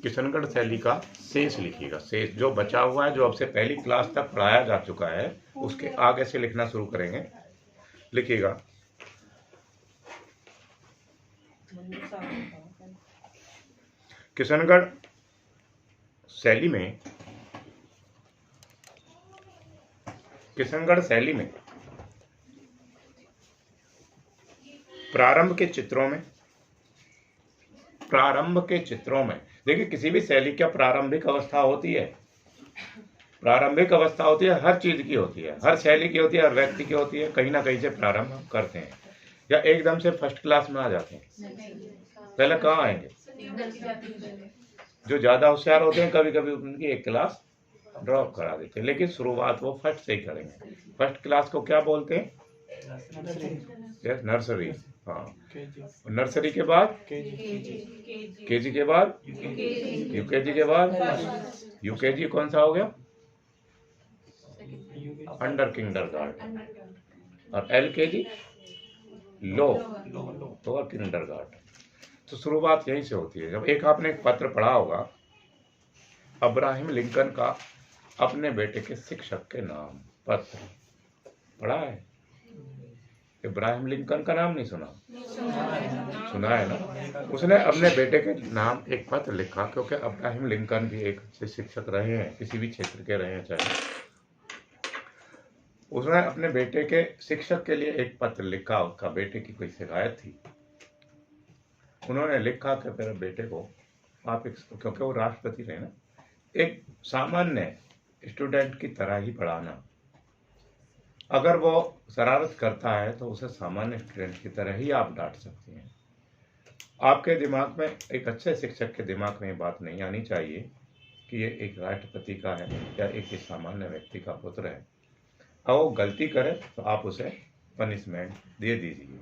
किशनगढ़ शैली का शेष लिखिएगा, शेष जो बचा हुआ है, जो अब से पहली क्लास तक पढ़ाया जा चुका है, उसके आगे से लिखना शुरू करेंगे। लिखिएगा। किशनगढ़ शैली में, किशनगढ़ शैली में प्रारंभ के चित्रों में देखिए, किसी भी शैली की प्रारंभिक अवस्था होती है, प्रारंभिक अवस्था होती है, हर चीज की होती है, हर शैली की होती है, हर व्यक्ति की होती है। कहीं ना कहीं से प्रारंभ हम करते हैं, या एकदम से फर्स्ट क्लास में आ जाते हैं। पहले कहाँ आएंगे? जो ज्यादा होशियार होते हैं कभी कभी उनकी एक क्लास ड्रॉप करा देते हैं, लेकिन शुरुआत वो फर्स्ट से ही करेंगे। फर्स्ट क्लास को क्या बोलते हैं? नर्सरी। हाँ, नर्सरी के बाद केजी के बाद यूकेजी के बाद यूकेजी कौन सा हो गया? Under kindergarten. और एलकेजी लोअर किंडरगार्टन। तो शुरुआत यहीं से होती है। जब आपने एक पत्र पढ़ा होगा, अब्राहम लिंकन का अपने बेटे के शिक्षक के नाम पत्र पढ़ा है? इब्राहिम लिंकन का नाम नहीं सुना? सुना है ना? उसने अपने बेटे के नाम एक पत्र लिखा, क्योंकि अब्राहिम लिंकन भी एक अच्छे शिक्षक रहे हैं, किसी भी क्षेत्र के रहे हैं चाहे। उसने अपने बेटे के शिक्षक के लिए एक पत्र लिखा। उसका बेटे की कोई शिकायत थी। उन्होंने लिखा कि मेरे बेटे को आप क्योंकि वो राष्ट्रपति रहे ना, एक सामान्य स्टूडेंट की तरह ही पढ़ाना। अगर वो शरारत करता है तो उसे सामान्य स्टूडेंट की तरह ही आप डांट सकते हैं। आपके दिमाग में, एक अच्छे शिक्षक के दिमाग में ये बात नहीं आनी चाहिए कि ये एक राष्ट्रपति का है या एक सामान्य व्यक्ति का पुत्र है। अब वो गलती करे तो आप उसे पनिशमेंट दे दीजिए।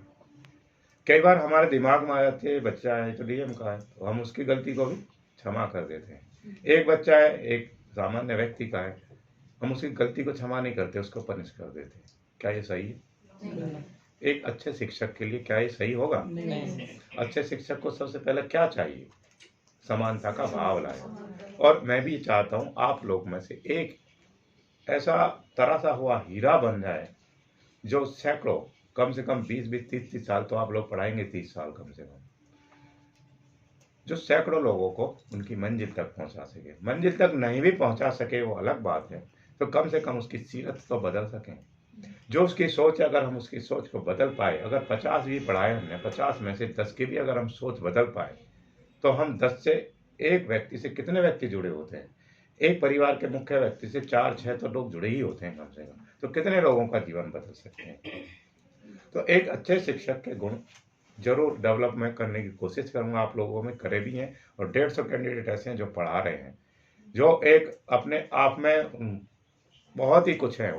कई बार हमारे दिमाग में आ जाती है, बच्चा है तो डीएम का है, तो हम उसकी गलती को भी क्षमा कर देते हैं। एक बच्चा है, एक सामान्य व्यक्ति का है, हम उसकी गलती को क्षमा नहीं करते, उसको पनिश कर देते हैं। क्या ये सही है? एक अच्छे शिक्षक के लिए क्या ये सही होगा? अच्छे शिक्षक को सबसे पहले क्या चाहिए? समानता का भाव लाए। और मैं भी चाहता हूं आप लोग में से एक ऐसा तरासा हुआ हीरा बन जाए, जो सैकड़ों, कम से कम 20-20, 30-30 साल तो आप लोग पढ़ाएंगे, 30 साल कम से कम, जो सैकड़ों लोगों को उनकी मंजिल तक पहुंचा सके। मंजिल तक नहीं भी पहुंचा सके वो अलग बात है, तो कम से कम उसकी सीरत तो बदल सकें। जो उसकी सोच है, अगर हम उसकी सोच को बदल पाए, अगर 50 भी पढ़ाए हमने, 50 में से 10 की भी अगर हम सोच बदल पाए, तो हम 10 से एक व्यक्ति से कितने व्यक्ति जुड़े होते हैं? एक परिवार के मुख्य व्यक्ति से 4-6 तो लोग जुड़े ही होते हैं कम से कम। तो कितने लोगों का जीवन बदल सकते हैं? तो एक अच्छे शिक्षक के गुण जरूर डेवलपमेंट करने की कोशिश करूंगा। आप लोगों में करे भी हैं, और 150 कैंडिडेट ऐसे हैं जो पढ़ा रहे हैं, जो एक अपने आप में बहुत ही कुछ है।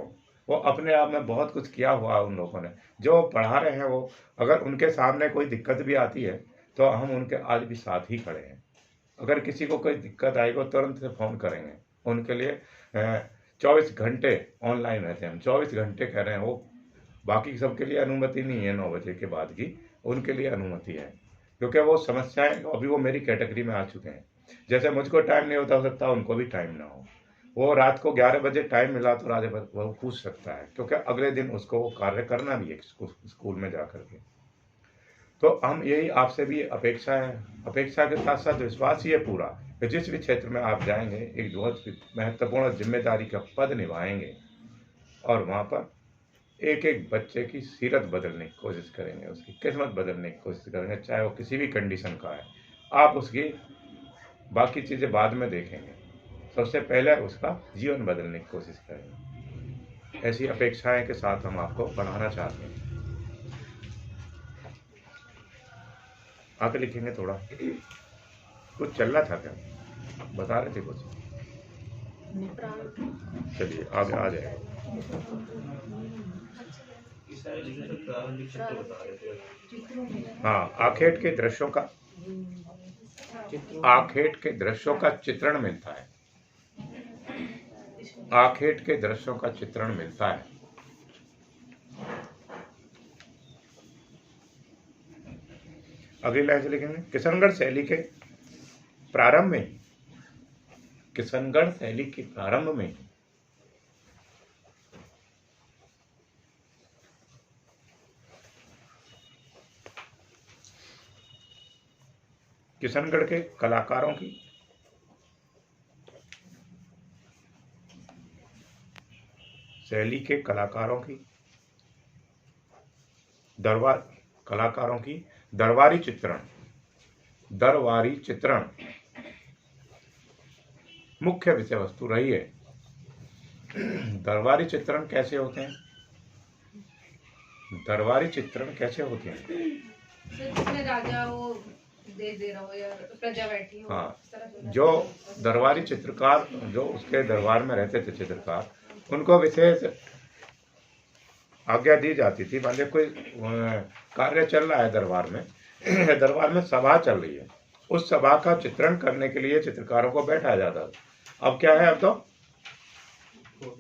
वो अपने आप में बहुत कुछ किया हुआ है उन लोगों ने, जो पढ़ा रहे हैं। वो अगर उनके सामने कोई दिक्कत भी आती है तो हम उनके आज भी साथ ही खड़े हैं। अगर किसी को कोई दिक्कत आएगी तो तुरंत से फ़ोन करेंगे। उनके लिए 24 घंटे ऑनलाइन रहते हैं हम, 24 घंटे कह रहे हैं वो। बाकी सबके लिए अनुमति नहीं है 9 बजे के बाद की, उनके लिए अनुमति है, क्योंकि वो समस्याएं, अभी वो मेरी कैटेगरी में आ चुके हैं। जैसे मुझको टाइम नहीं होता, हो सकता है उनको भी टाइम ना हो। वो रात को 11 बजे टाइम मिला तो रात भर वो पूछ सकता है, क्योंकि अगले दिन उसको वो कार्य करना भी है स्कूल में जा करके। तो हम यही आपसे भी अपेक्षा है, अपेक्षा के साथ साथ विश्वास ही है पूरा कि जिस भी क्षेत्र में आप जाएंगे एक बहुत महत्वपूर्ण जिम्मेदारी का पद निभाएंगे, और वहाँ पर एक एक बच्चे की सीरत बदलने की कोशिश करेंगे, उसकी किस्मत बदलने की कोशिश करेंगे, चाहे वो किसी भी कंडीशन का है। आप उसकी बाकी चीज़ें बाद में देखेंगे, सबसे पहले उसका जीवन बदलने की कोशिश करेंगे। ऐसी अपेक्षाएं के साथ हम आपको पढ़ाना चाहते हैं। आगे लिखेंगे थोड़ा। कुछ चल रहा था क्या? बता रहे थे कुछ? चलिए आगे आ जाए। हाँ, आखेट के दृश्यों का चित्रण मिलता है। आखेट के दृश्यों का चित्रण मिलता है। अगली लाइन से लिखेंगे, किशनगढ़ शैली के प्रारंभ में, किशनगढ़ शैली के प्रारंभ में किशनगढ़ के कलाकारों की शैली के कलाकारों की दरबारी चित्रण मुख्य विषय वस्तु रही है। दरबारी चित्रण कैसे होते हैं? दरबारी चित्रण कैसे होते हैं? जिसमें राजा वो दे रहा हो या प्रजा बैठी हो। हाँ, जो दरबारी चित्रकार, जो उसके दरबार में रहते थे चित्रकार, उनको विशेष आज्ञा दी जाती थी। मान लीजिए कोई कार्य चल रहा है दरबार में, दरबार में सभा चल रही है, उस सभा का चित्रण करने के लिए चित्रकारों को बैठाया जाता था। अब क्या है, अब तो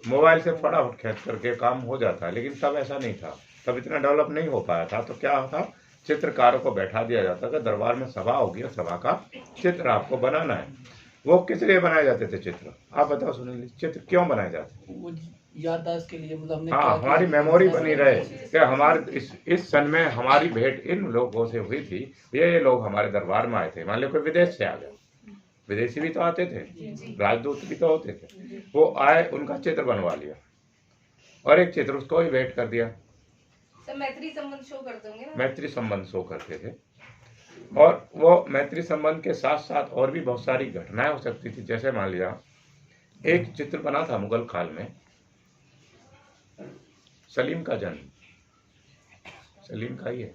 मोबाइल से फटाफट खींच करके काम हो जाता है, लेकिन तब ऐसा नहीं था, तब इतना डेवलप नहीं हो पाया था। तो क्या था, चित्रकारों को बैठा दिया जाता था, दरबार में सभा होगी और सभा का चित्र आपको बनाना है। वो किस लिए बनाए जाते थे चित्र, आप बताओ सुनील, चित्र क्यों बनाए जाते? याददाश्त के लिए, मतलब हाँ, हमारी मेमोरी बनी रहे कि हमारे इस सन में हमारी भेंट इन लोगों से हुई थी, ये लोग हमारे दरबार में आए थे। मान लो कोई विदेश से आ गया, विदेशी भी तो आते थे, राजदूत भी तो होते थे, वो आए, उनका चित्र बनवा लिया और एक चित्र उसको ही भेंट कर दिया। मैत्री संबंध शो करते होंगे ना? मैत्री संबंध शो करते थे, और वो मैत्री संबंध के साथ साथ और भी बहुत सारी घटनाएं हो सकती थी। जैसे मान लिया एक चित्र बना था मुगल काल में, सलीम का जन्म, सलीम का ही है,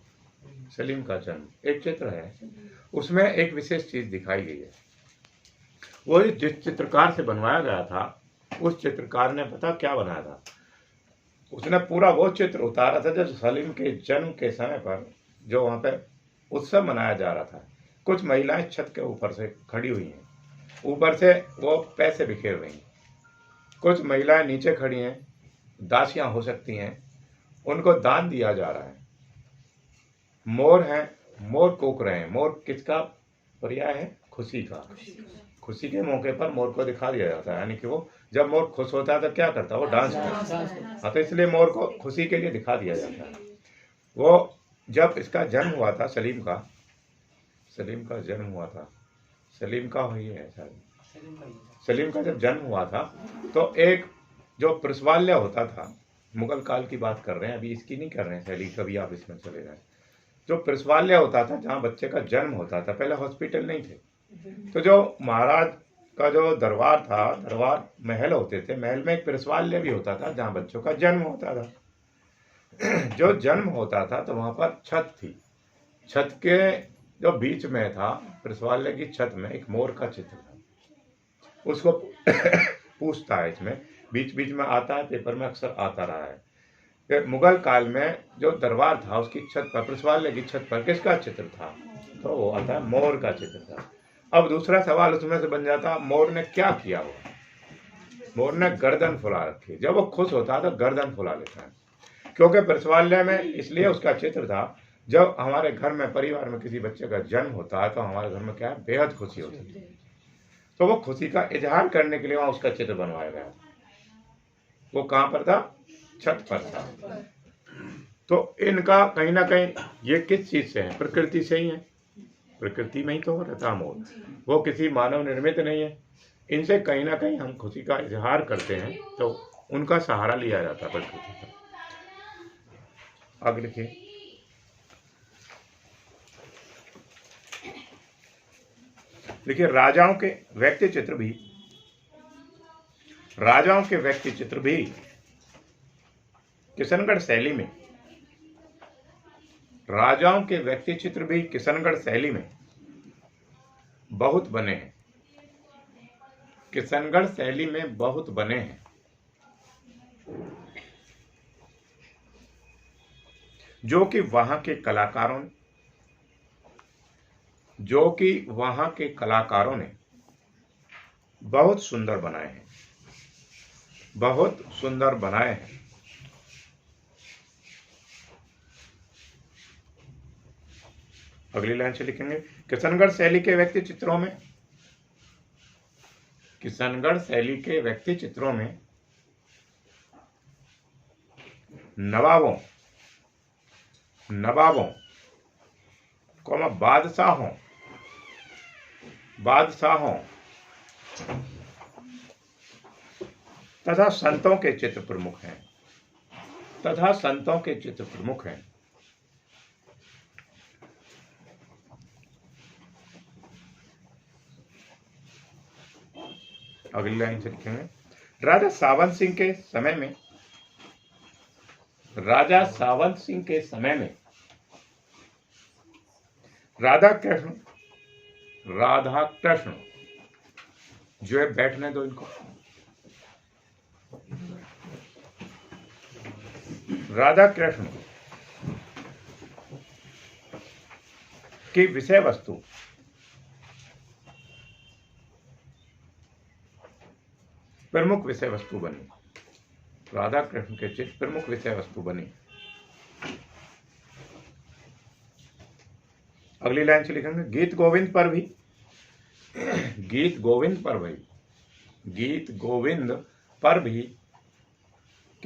सलीम का जन्म एक चित्र है, उसमें एक विशेष चीज दिखाई गई है। वो जिस चित्रकार से बनवाया गया था, उस चित्रकार ने पता क्या बनाया था, उसने पूरा वो चित्र उतारा था जब सलीम के जन्म के समय पर जो वहां पे उत्सव मनाया जा रहा था। कुछ महिलाएं छत के ऊपर से खड़ी हुई हैं, ऊपर से वो पैसे बिखेर रही हैं। कुछ महिलाएं नीचे खड़ी हैं, दासियां हो सकती हैं, उनको दान दिया जा रहा है। मोर हैं, मोर कूक रहे हैं। मोर किसका पर्याय है? खुशी का। खुशी के मौके पर मोर को दिखा दिया जाता है, यानी कि वो जब मोर खुश होता है तो क्या करता है, वो डांस करता है। हाँ, तो इसलिए मोर को खुशी के लिए दिखा दिया जाता है। वो जब इसका जन्म हुआ था, सलीम का जन्म हुआ था, सलीम का हुई है शायद, सलीम का जब जन्म हुआ था तो एक जो प्रसवाल्य होता था, मुगल काल की बात कर रहे हैं, अभी इसकी नहीं कर रहे हैं शैली, कभी आप इसमें चले जाए। जो प्रसवाल्य होता था, जहाँ बच्चे का जन्म होता था, पहले हॉस्पिटल नहीं थे, तो जो महाराज का जो दरबार था, दरबार महल होते थे, महल में एक प्रसवाल्य भी होता था जहाँ बच्चों का जन्म होता था। जो जन्म होता था तो वहां पर छत थी, छत के जो बीच में था, प्रसवाल्य की छत में एक मोर का चित्र था। उसको पूछता है, इसमें बीच बीच में आता है, पेपर में अक्सर आता रहा है कि मुगल काल में जो दरबार था उसकी छत पर, प्रसवाल्य की छत पर किसका चित्र था, तो वो आता है मोर का चित्र था। अब दूसरा सवाल उसमें से बन जाता, मोर ने क्या किया हुआ? मोर ने गर्दन फुला रखी। जब वो खुश होता है तो गर्दन फुला लेता है, क्योंकि प्रसवाल्य में इसलिए उसका चित्र था, जब हमारे घर में, परिवार में किसी बच्चे का जन्म होता है तो हमारे घर में क्या है, बेहद खुशी होती है। तो वो खुशी का इजहार करने के लिए वहां उसका चित्र बनवाया गया। वो कहां पर था? छत पर था। तो इनका कहीं ना कहीं ये किस चीज से है? प्रकृति से ही है, प्रकृति में ही तो रहता मोर, वो किसी मानव निर्मित नहीं है। इनसे कहीं ना कहीं हम खुशी का इजहार करते हैं, तो उनका सहारा लिया जाता है प्रकृति का। आगे लिखिए, देखिए राजाओं के व्यक्ति चित्र भी किशनगढ़ शैली में, राजाओं के व्यक्ति चित्र भी किशनगढ़ शैली में बहुत बने हैं, किशनगढ़ शैली में बहुत बने हैं। जो कि वहां के कलाकारों ने बहुत सुंदर बनाए हैं, बहुत सुंदर बनाए हैं। अगली लाइन से लिखेंगे किशनगढ़ शैली के व्यक्ति चित्रों में, किशनगढ़ शैली के व्यक्ति चित्रों में नवाबों बादशाहों तथा संतों के चित्र प्रमुख हैं, अगली लाइन से लिखेंगे राजा सावंत सिंह के समय में राधा कृष्ण जो है, बैठने दो इनको, राधा कृष्ण की विषय वस्तु प्रमुख विषय वस्तु बनी, राधा कृष्ण के चित्र प्रमुख विषय वस्तु बनी। अगली लाइन से लिखेंगे गीत गोविंद पर भी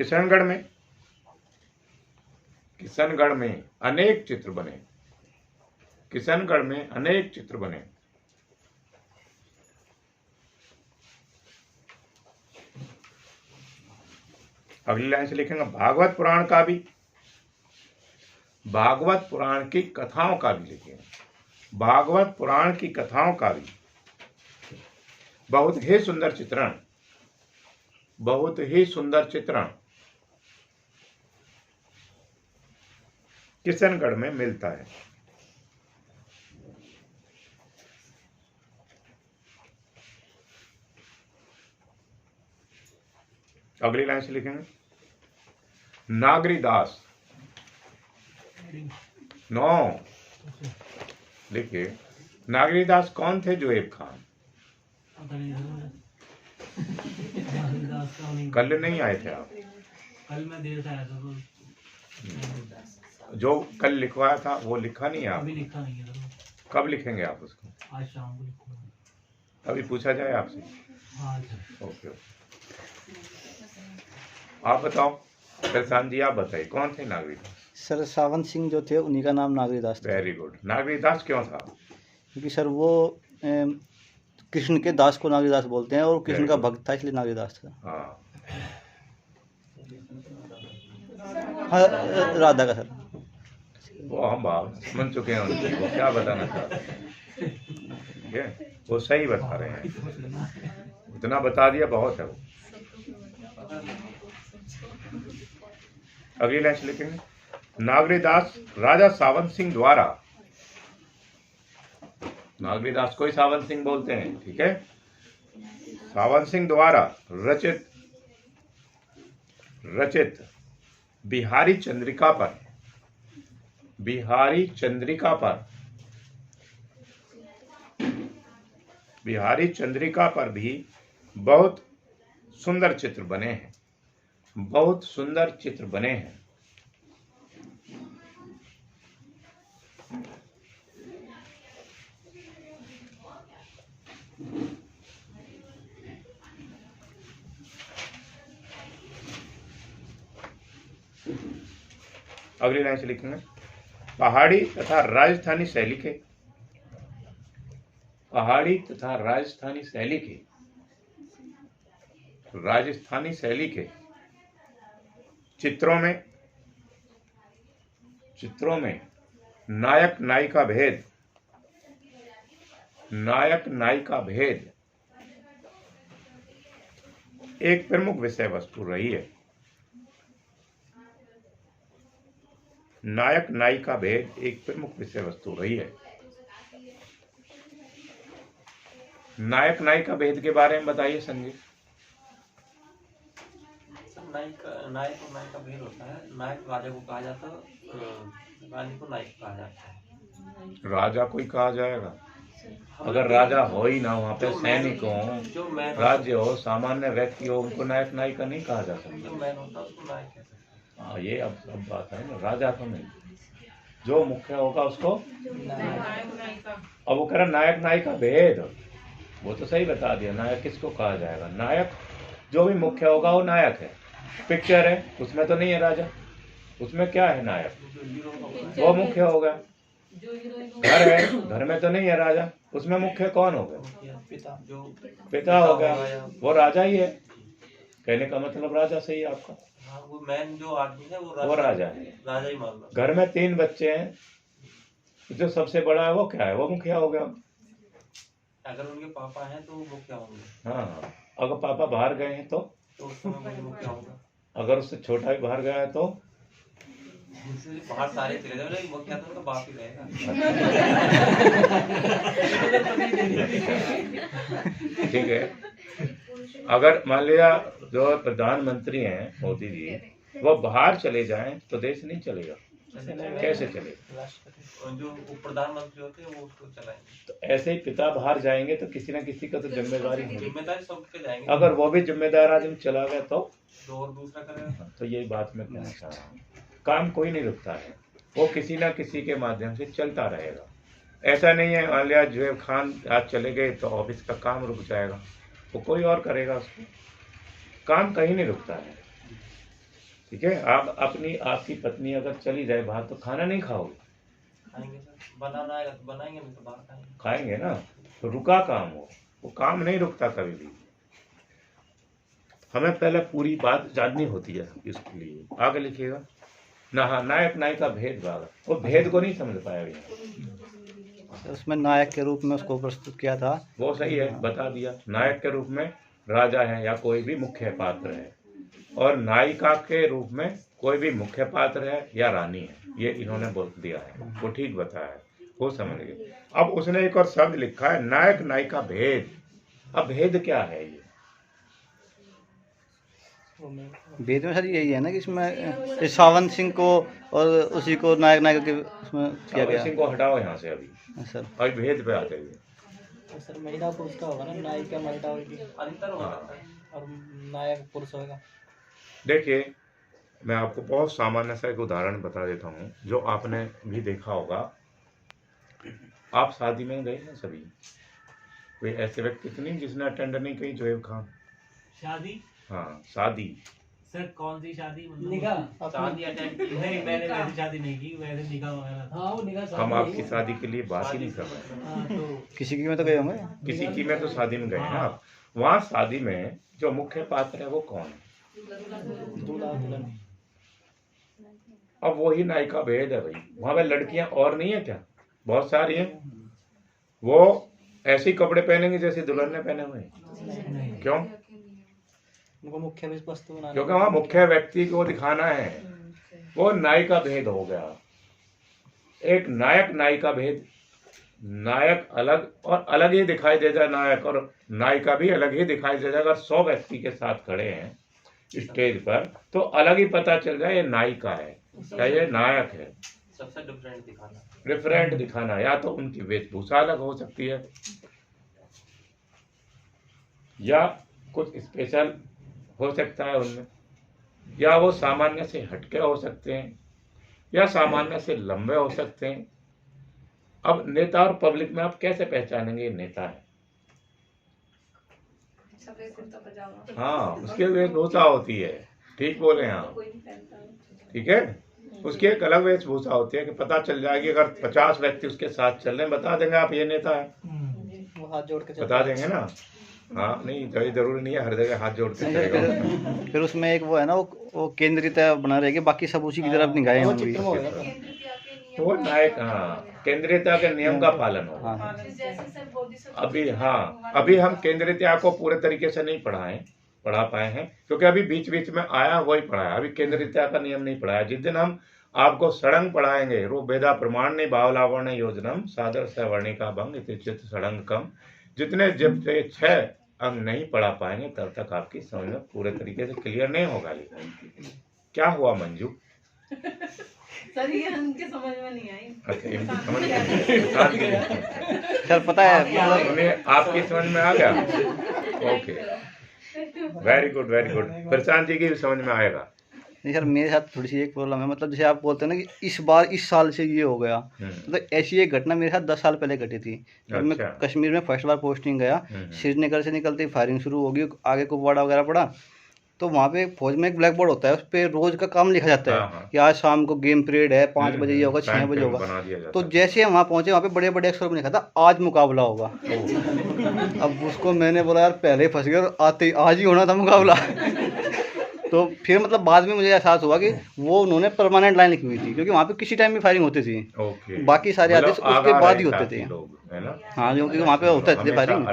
किशनगढ़ में अनेक चित्र बने, अगली लाइन से लिखेंगे भागवत पुराण की कथाओं का भी लिखेंगे, भागवत पुराण की कथाओं का भी बहुत ही सुंदर चित्रण किशनगढ़ में मिलता है। अगली लाइन से लिखेंगे नागरीदास, लिखिए नागरीदास कौन थे? जोएब खान। कल नहीं आए थे आप? कल मैं देर से आया था। जो कल लिखवाया था वो लिखा नहीं है आप? अभी लिखा नहीं है। कब लिखेंगे आप उसको? आज शाम को लिखूंगा। अभी पूछा जाए आपसे? ओके। आप बताओ प्रशांत जी, आप बताइए कौन थे नागरीदास? सर सावंत सिंह जो थे उन्हीं का नाम नागरीदास था। Very good. नागरीदास क्यों था? क्योंकि सर वो कृष्ण के दास को नागरीदास बोलते हैं और कृष्ण का भक्त था इसलिए नागरीदास था। हाँ, राधा का सर। वो हम बात समझ चुके हैं उनकी, वो क्या बताना चाहते हैं, ठीक है, वो सही बता रहे हैं, उतना बता दिया बहुत है वो। अगली लाइन से लिखेंगे नागरीदास राजा सावंत सिंह द्वारा, नागरीदास को ही सावंत सिंह बोलते हैं, ठीक है, सावंत सिंह द्वारा रचित बिहारी चंद्रिका पर भी बहुत सुंदर चित्र बने हैं, अगली लाइन से लिखेंगे पहाड़ी तथा राजस्थानी शैली के चित्रों में नायक नायिका भेद एक प्रमुख विषय वस्तु रही है। नायक नायिका भेद एक प्रमुख विषय वस्तु रही है। नायक नायिका भेद के बारे में बताइए संजय। नायक और नायिका भेद होता है। नायक राजा को कहा जाता है, रानी को नायक कहा जाता है। राजा को ही कहा जाएगा? अगर राजा हो ही ना, वहाँ पे सैनिक हो, राज्य हो, सामान्य व्यक्ति हो, उनको नायक नायिका नहीं कहा जा सकता। जो मैन होता है उसको नायक कहते हैं। हाँ, ये अब बात है ना, राजा तो नहीं। जो मुख्य होगा उसको। नायक नायिका। अब वो कह रहा नायक नायिका भेद, वो तो सही बता दिया। नायक किसको कहा जाएगा? नायक जो भी मुख्य होगा वो नायक है। पिक्चर है, उसमें तो नहीं है राजा, उसमें क्या है? नायक, वो मुख्य होगा। जो हीरोइन घर है, घर में तो नहीं है राजा, उसमें मुख्य कौन होगा? पिता जो पिता हो गया, वो राजा ही है। कहने का मतलब राजा सही है आपका। हाँ, वो मैन जो आदमी है वो राजा है। राजा ही मान लो। घर में 3 बच्चे हैं, जो सबसे बड़ा है वो क्या है? वो मुखिया हो गया। अगर उनके पापा हैं तो वो मुखिया होंगे। हाँ, अगर पापा बाहर गए हैं तो उस समय वही मुखिया होगा। अगर उससे छोटा भी बाहर गया है तो इसलिए बाहर सारे चले जाओ, लेकिन मुखिया तो उनका बाप ही रहेगा। ठीक है। अगर मान लिया जो प्रधानमंत्री हैं मोदी जी, वो बाहर चले जाएं तो देश नहीं चलेगा। कैसे चलेगा? और जो प्रधानमंत्री होते हैं वो उसको चलाएंगे। तो ऐसे ही पिता बाहर जाएंगे तो किसी न किसी का तो जिम्मेदारी होगी। जिम्मेदारी सबके जाएंगे। अगर वो भी जिम्मेदार आदमी चला गया तो और दूसरा करेगा। तो यही बात मैं कहना चाह रहा हूँ। काम कोई नहीं रुकता है, वो किसी ना किसी के माध्यम से चलता रहेगा। ऐसा नहीं है मान लिया जुएब खान आज चले गए तो ऑफिस का काम रुक जाएगा, वो कोई और करेगा उसको। काम कहीं नहीं रुकता है। ठीक है, आप अपनी आपकी पत्नी अगर चली जाए बाहर तो खाना नहीं खाओगे? खाएंगे सर, बनाना आएगा तो बनाएंगे, नहीं तो बाहर खाएंगे। खाएंगे ना। तो रुका काम वो काम नहीं रुकता कभी भी। हमें पहले पूरी बात जाननी होती है इसके लिए। आगे लिखिएगा नायक नायिका भेदभाव, वो भेद को नहीं समझ पाया भैया। उसमें नायक के रूप में उसको प्रस्तुत किया था। वो सही है, बता दिया। नायक के रूप में राजा है या कोई भी मुख्य पात्र है, और नायिका के रूप में कोई भी मुख्य पात्र है या रानी है। ये इन्होंने बोल दिया है, वो ठीक बताया है, वो समझ गए। अब उसने एक और शब्द लिखा है नायक नायिका भेद। अब भेद क्या है ये? वेद में सर यही है ना कि इसमें इस सावंत सिंह को और उसी को नायक नायक के उसमें किया गया। सिंह को हटाओ यहाँ से अभी, सर अभी भेद पे आते हुए। सर महिला पुरुष का होगा ना, नायिका महिला होगी अंतर हो जाता है। और नायक पुरुष होगा। देखिए, मैं आपको बहुत सामान्य सा एक उदाहरण बता देता हूँ जो आपने भी देखा होगा। आप शादी में गए ना सभी, कोई ऐसे व्यक्ति तो नहीं जिसने अटेंड नहीं की जुएब खान? शादी? हाँ, शादी। सर कौन सी शादी? मतलब निकाह शादी अटेंड की नहीं, मैंने वैसी शादी नहीं की, वैसे निकाह वगैरह था। हाँ वो निकाह हम आपकी शादी के लिए बात ही नहीं कर रहे हैं। हाँ, तो किसी की में तो गए होंगे। किसी की में तो शादी में गए ना आप। वहाँ शादी में जो मुख्य पात्र है वो कौन है? दूल्हा दुल्हन। अब वही नायिका भेद है भाई। वहाँ पे लड़कियां और नहीं है क्या? बहुत सारी हैं। वो ऐसे ही कपड़े पहनेंगे जैसे दुल्हन ने पहने हुए हैं। नहीं। क्यों? उनको मुख्य वस्तु बनाना। क्योंकि वहाँ मुख्य व्यक्ति को दिखाना है। वो नायिका भेद हो गया। एक नायक नायिका भेद। नायक अलग और अलग ही दिखाई दे जाए, नायक और नायिका भी अलग ही दिखाई दे जाए। अगर 100 व्यक्ति के साथ खड़े हैं स्टेज पर तो अलग ही पता चल जाए ये नायिका है या ये नायक है। सबसे डिफरेंट दिखाना। डिफरेंट दिखाना, या तो उनकी वेशभूषा अलग हो सकती है या कुछ स्पेशल हो सकता है उनमें, या वो सामान्य से हटके हो सकते हैं या सामान्य से लंबे हो सकते हैं। अब नेता और पब्लिक में आप कैसे पहचानेंगे ये नेता है? सफेद कुर्ता पजामा। हाँ, उसकी वेशभूषा होती है। ठीक बोले आप, कोई नहीं पहनता। ठीक है। उसकी एक अलग वेशभूषा होती है कि पता चल जाएगी। अगर 50 व्यक्ति उसके साथ चल रहे हैं बता देंगे आप ये नेता है, वो हाथ जोड़ के बता देंगे ना। हाँ, नहीं जरूरी नहीं है हर जगह हाथ जोड़ के चलेगा। फिर उसमें एक वो है ना, वो केंद्रीयता बना रहेगी, बाकी सब उसी की तरफ निगाहें होंगी। वो नायक, हाँ, केंद्रीयता के नियम का पालन हो। हाँ। जैसे सर बोधिसत्व। अभी हाँ, अभी हम केंद्रीयता को पूरे तरीके से नहीं पढ़ा पाए हैं क्योंकि अभी बीच बीच में आया वही पढ़ाया। अभी केंद्रीयता का नियम नहीं पढ़ाया। जिस दिन हम आपको सड़ंग पढ़ाएंगे, रो वेदा प्रमाण नहीं भावलावर्ण योजनम सादर सवर्णिका भंग इतिचित सड़ंग कम, जितने जब 6 अंग नहीं पढ़ा पाएंगे तब तक आपकी समझ में पूरे तरीके से क्लियर नहीं होगा। लेकिन क्या हुआ मंजू? सर ये उनके समझ में नहीं आई। अच्छा, इनकी समझ में नहीं आई। सर पता है मतलब उन्हें आपकी समझ में आ गया? Okay, very good very good. Prashant ji की भी समझ में आएगा। नहीं सर, मेरे साथ थोड़ी सी एक प्रॉब्लम है। मतलब जैसे आप बोलते हैं ना कि इस साल से ये हो गया, मतलब ऐसी एक घटना मेरे साथ 10 साल पहले घटी थी। जब मैं अच्छा। कश्मीर में फर्स्ट बार पोस्टिंग गया, श्रीनगर से निकलते ही फायरिंग शुरू होगी, आगे कुपवाड़ा वगैरह पड़ा। तो वहाँ पे फौज में एक ब्लैक बोर्ड होता है, उस पर रोज का काम लिखा जाता है कि आज शाम को गेम पीरियड है, 5 बजे ये होगा, 6 बजे होगा। तो जैसे हम वहाँ पहुँचे, वहाँ पे बड़े बड़े अक्षरों में लिखा था आज मुकाबला होगा। अब उसको मैंने बोला यार पहले ही फंस गया, और आते ही आज ही होना था मुकाबला। तो फिर मतलब बाद में मुझे एहसास हुआ कि वो उन्होंने परमानेंट लाइन लिखी हुई थी, क्योंकि वहाँ पे किसी टाइम भी फायरिंग होती थी। बाकी सारे आदेश उसके बाद ही होते थे। हाँ, क्योंकि वहाँ पे होता है फायरिंग।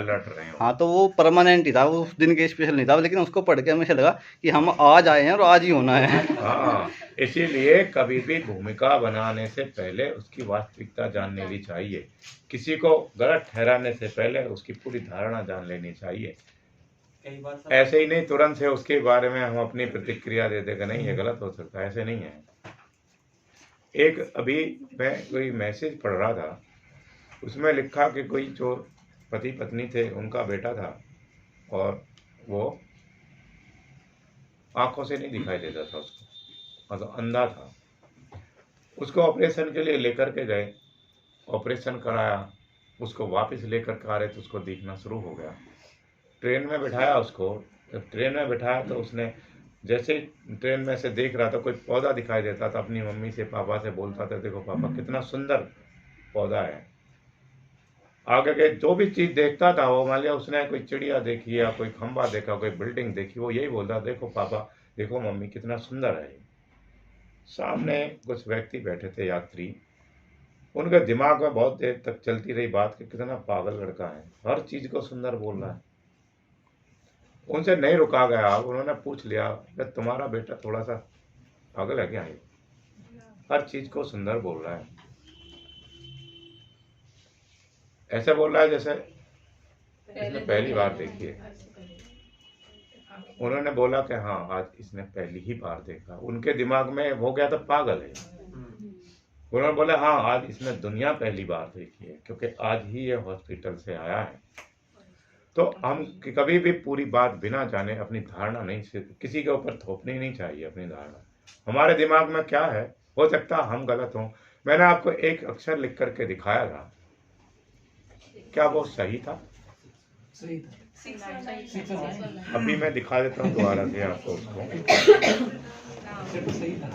हाँ, तो वो परमानेंट ही था, वो उस दिन के स्पेशल नहीं था। लेकिन उसको पढ़ के हमें लगा कि हम आज आए हैं और आज ही होना है। हाँ, इसीलिए कभी भी भूमिका बनाने से पहले उसकी वास्तविकता जान लेनी चाहिए। किसी को गलत ठहराने से पहले उसकी पूरी धारणा जान लेनी चाहिए। कई बार ऐसे ही नहीं तुरंत से उसके बारे में हम अपनी प्रतिक्रिया दे देगा, नहीं ये गलत हो सकता है, ऐसे नहीं है। एक अभी मैं कोई मैसेज पढ़ रहा था, उसमें लिखा कि कोई जो पति पत्नी थे, उनका बेटा था और वो आंखों से नहीं दिखाई देता था उसको, मतलब अंधा था। उसको ऑपरेशन के लिए लेकर के गए, ऑपरेशन कराया, उसको वापस लेकर के आ रहे तो उसको दिखना शुरू हो गया। ट्रेन में बिठाया उसको, जब ट्रेन में बिठाया तो उसने जैसे ट्रेन में से देख रहा था, कोई पौधा दिखाई देता था, अपनी मम्मी से पापा से बोलता था देखो पापा कितना सुंदर पौधा है। आगे के जो भी चीज़ देखता था वो, मान लिया उसने कोई चिड़िया देखी या कोई खंबा देखा, कोई बिल्डिंग देखी, वो यही बोलता देखो पापा देखो मम्मी कितना सुंदर है। सामने कुछ व्यक्ति बैठे थे, यात्री, उनके दिमाग में बहुत देर तक चलती रही बात कि कितना पागल लड़का है, हर चीज़ को सुंदर बोल रहा है। उनसे नहीं रुका गया, उन्होंने पूछ लिया कि तुम्हारा बेटा थोड़ा सा पागल है क्या, है हर चीज को सुंदर बोल रहा है, ऐसे बोल रहा है जैसे इसने पहली बार देखी है। उन्होंने बोला कि हाँ आज इसने पहली ही बार देखा। उनके दिमाग में हो गया तो पागल है। उन्होंने बोला हाँ आज इसने दुनिया पहली बार देखी है, क्योंकि आज ही ये हॉस्पिटल से आया है। तो हम कभी भी पूरी बात बिना जाने अपनी धारणा नहीं, किसी के ऊपर थोपनी नहीं चाहिए अपनी धारणा। हमारे दिमाग में क्या है, हो सकता हम गलत हों। मैंने आपको एक अक्षर लिख करके दिखाया था, क्या वो सही था? सही था। अभी मैं दिखा देता हूँ दोबारा से आपको उसको। सही था।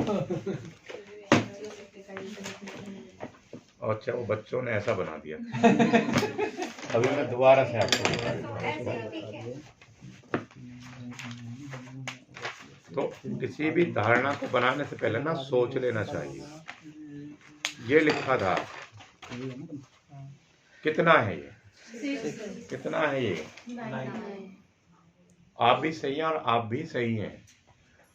अच्छा, वो बच्चों ने ऐसा बना दिया। अभी मैं दोबारा से आपको दिखा देता हूँ। तो किसी भी धारणा को बनाने से पहले ना सोच लेना चाहिए। ये लिखा था, कितना है ये, कितना है ये, आप भी सही हैं और आप भी सही हैं।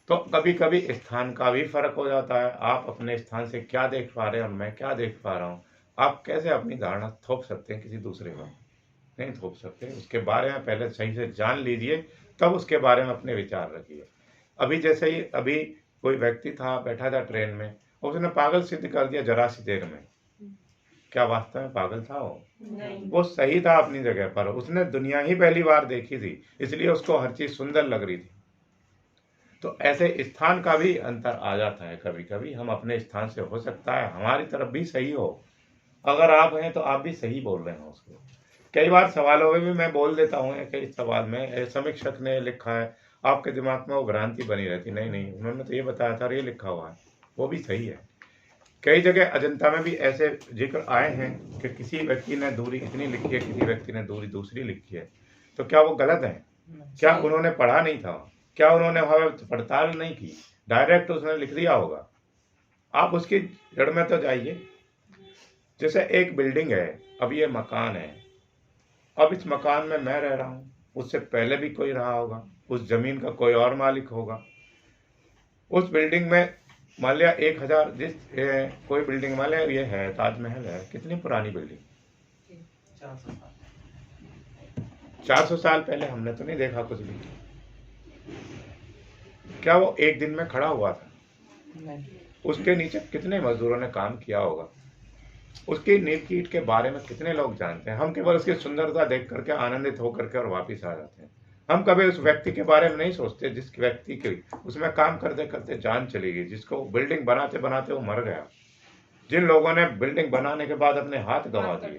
तो कभी कभी स्थान का भी फर्क हो जाता है। आप अपने स्थान से क्या देख पा रहे हैं और मैं क्या देख पा रहा हूँ। आप कैसे अपनी धारणा थोप सकते हैं किसी दूसरे को? नहीं थोप सकते। उसके बारे में पहले सही से जान लीजिए, तब उसके बारे में अपने विचार रखिए। अभी जैसे ही अभी कोई व्यक्ति था, बैठा था ट्रेन में, उसने पागल सिद्ध कर दिया जरा सी देर में। क्या वास्तव में पागल था वो? वो सही था अपनी जगह पर। उसने दुनिया ही पहली बार देखी थी, इसलिए उसको हर चीज सुंदर लग रही थी। तो ऐसे स्थान का भी अंतर आ जाता है। कभी कभी हम अपने स्थान से, हो सकता है हमारी तरफ भी सही हो, अगर आप हैं तो आप भी सही बोल रहे हो उसको। कई बार सवालों में भी मैं बोल देता हूँ, कई सवाल में समीक्षक ने लिखा है, आपके दिमाग में वो भ्रांति बनी रहती, नहीं उन्होंने तो ये बताया था और ये लिखा हुआ है, वो भी सही है। कई जगह अजंता में भी ऐसे जिक्र आए हैं कि किसी व्यक्ति ने दूरी इतनी लिखी है, किसी व्यक्ति ने दूरी दूसरी लिखी है। तो क्या वो गलत है? क्या उन्होंने पढ़ा नहीं था? क्या उन्होंने वहाँ पड़ताल नहीं की? डायरेक्ट उसने लिख दिया होगा? आप उसकी जड़ में तो जाइए। जैसे एक बिल्डिंग है, अब ये मकान है, अब इस मकान में मैं रह रहा हूँ, उससे पहले भी कोई रहा होगा, उस जमीन का कोई और मालिक होगा। उस बिल्डिंग में मान लिया 1000 कोई बिल्डिंग, मान लिया ये है ताजमहल है, कितनी पुरानी बिल्डिंग, 400 साल पहले हमने तो नहीं देखा कुछ भी। क्या वो एक दिन में खड़ा हुआ था? नहीं। उसके नीचे कितने मजदूरों ने काम किया होगा? उसकी नींव की ईंट के बारे में कितने लोग जानते हैं? हम केवल उसकी सुंदरता देख करके आनंदित होकर के और वापिस आ जाते हैं। हम कभी उस व्यक्ति के बारे में नहीं सोचते जिस व्यक्ति की उसमें काम करते करते जान चली गई, जिसको बिल्डिंग बनाते बनाते वो मर गया, जिन लोगों ने बिल्डिंग बनाने के बाद अपने हाथ गंवा दिए,